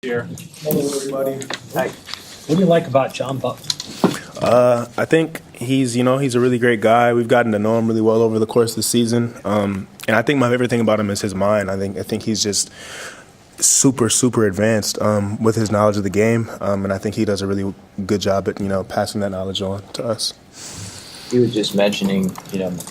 Here. Hello, everybody. Hi. What do you like about John Butler? I think he's a really great guy. We've gotten to know him really well over the course of the season. And I think my favorite thing about him is his mind. I think he's just super advanced with his knowledge of the game. And I think he does a really good job at, passing that knowledge on to us. He was just mentioning,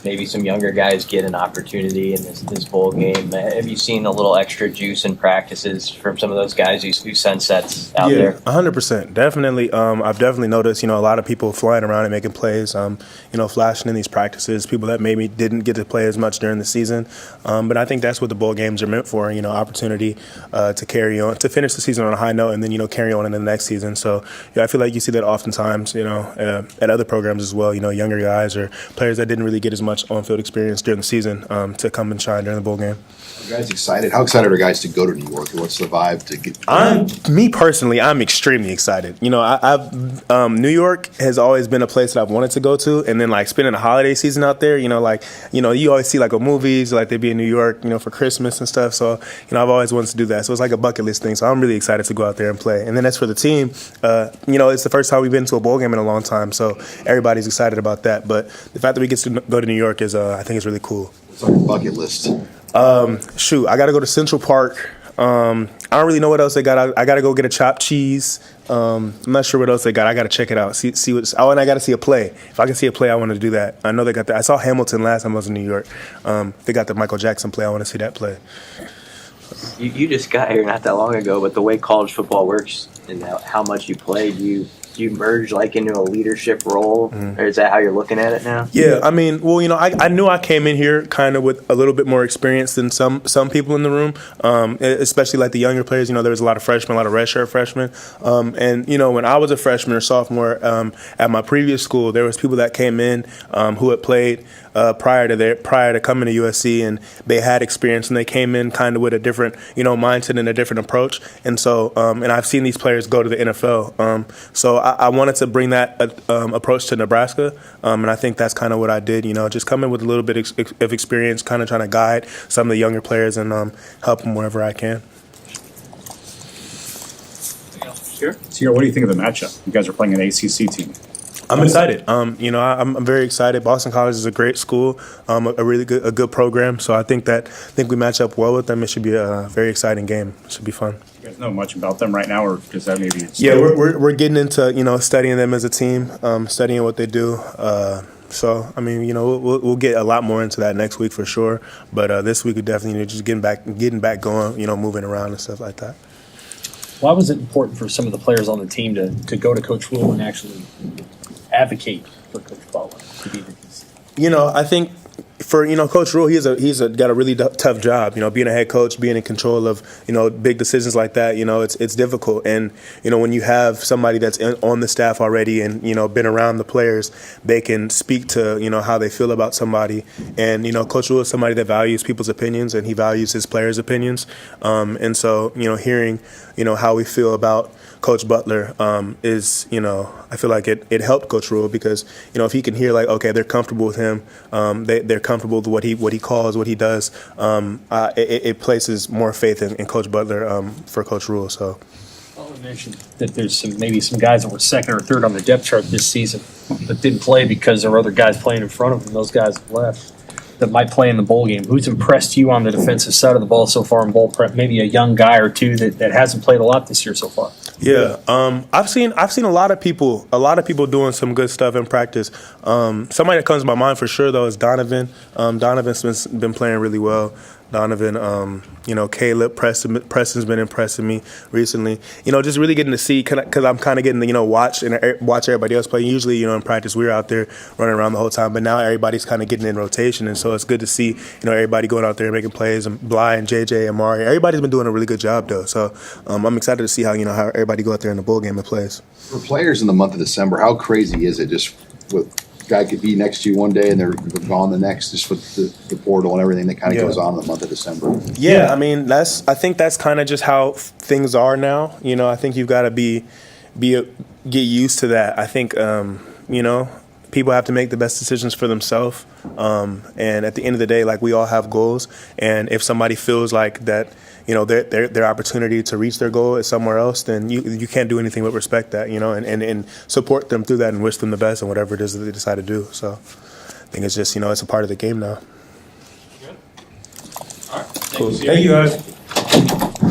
maybe some younger guys get an opportunity in this bowl game. Have you seen a little extra juice in practices from some of those guys who send sets out there? Yeah, 100%. Definitely. I've definitely noticed, a lot of people flying around and making plays, flashing in these practices, people that maybe didn't get to play as much during the season. But I think that's what the bowl games are meant for, opportunity to carry on, to finish the season on a high note and then, carry on in the next season. So, I feel like you see that oftentimes, at other programs as well, younger guys or players that didn't really get as much on-field experience during the season to come and shine during the bowl game. Are you guys excited? How excited are guys to go to New York? What's the vibe to get? Me personally, I'm extremely excited. New York has always been a place that I've wanted to go to, and then spending the holiday season out there. You always see movies they be in New York, for Christmas and stuff. So I've always wanted to do that. So it's like a bucket list thing. So I'm really excited to go out there and play. And then as for the team, it's the first time we've been to a bowl game in a long time. So everybody's excited about that. But the fact that we get to go to New York is, I think, is really cool. What's on your bucket list? I got to go to Central Park. I don't really know what else they got. I got to go get a chopped cheese. I'm not sure what else they got. I got to check it out. See what's. Oh, and I got to see a play. If I can see a play, I want to do that. I know they got that. I saw Hamilton last time I was in New York. They got the Michael Jackson play. I want to see that play. You just got here not that long ago, but the way college football works and how much you play, do you merge into a leadership role, or is that how you're looking at it now? Yeah, I mean, I knew I came in here kind of with a little bit more experience than some people in the room, especially the younger players. There was a lot of freshmen, a lot of redshirt freshmen, and when I was a freshman or sophomore at my previous school, there was people that came in who had played prior to coming to USC, and they had experience, and they came in kind of with a different mindset and a different approach, and so and I've seen these players go to the NFL, so I wanted to bring that approach to Nebraska, and I think that's kind of what I did. Just come in with a little bit of experience, kind of trying to guide some of the younger players and help them wherever I can. Sure. Ceyair, what do you think of the matchup? You guys are playing an ACC team. I'm excited. I'm very excited. Boston College is a great school, a really good program. So I think we match up well with them. It should be a very exciting game. It should be fun. You guys know much about them right now, or does that maybe? Yeah, we're getting into studying them as a team, studying what they do. So I mean, we'll get a lot more into that next week for sure. But this week we definitely just getting back going. Moving around and stuff like that. Why was it important for some of the players on the team to go to Coach Rule and actually advocate for Coach Butler to be the I think for Coach Rule, he's got a really tough job. Being a head coach, being in control of big decisions like that. It's difficult. And when you have somebody that's on the staff already and been around the players, they can speak to how they feel about somebody. And Coach Rule is somebody that values people's opinions, and he values his players' opinions. And so hearing how we feel about Coach Butler is, I feel like it helped Coach Rule because, if he can hear okay, they're comfortable with him, they're comfortable with what he calls, what he does, it places more faith in Coach Butler for Coach Rule. So. Well, we mentioned that there's maybe some guys that were second or third on the depth chart this season that didn't play because there were other guys playing in front of them. Those guys have left that might play in the bowl game. Who's impressed you on the defensive side of the ball so far in bowl prep? Maybe a young guy or two that hasn't played a lot this year so far. Yeah, I've seen a lot of people doing some good stuff in practice. Somebody that comes to my mind for sure though is Donovan. Donovan's been playing really well. Donovan, Caleb, Preston's been impressing me recently. Just really getting to see, because I'm kind of getting to, watch everybody else play. Usually, in practice, we're out there running around the whole time, but now everybody's kind of getting in rotation, and so it's good to see, everybody going out there and making plays, and Bly and JJ and Mari. Everybody's been doing a really good job, though. So I'm excited to see how, how everybody go out there in the bowl game and plays. For players in the month of December, how crazy is it just with guy could be next to you one day and they're gone the next, just with the portal and everything that kind of goes on in the month of December. Yeah, I mean I think that's kind of just how things are now. I think you've got to get used to that. I think people have to make the best decisions for themselves. And at the end of the day, like, we all have goals. And if somebody feels like that, you know, their opportunity to reach their goal is somewhere else, then you can't do anything but respect that, you know, and support them through that and wish them the best and whatever it is that they decide to do. So I think it's just, you know, it's a part of the game now. All right. Cool. Thank you, guys.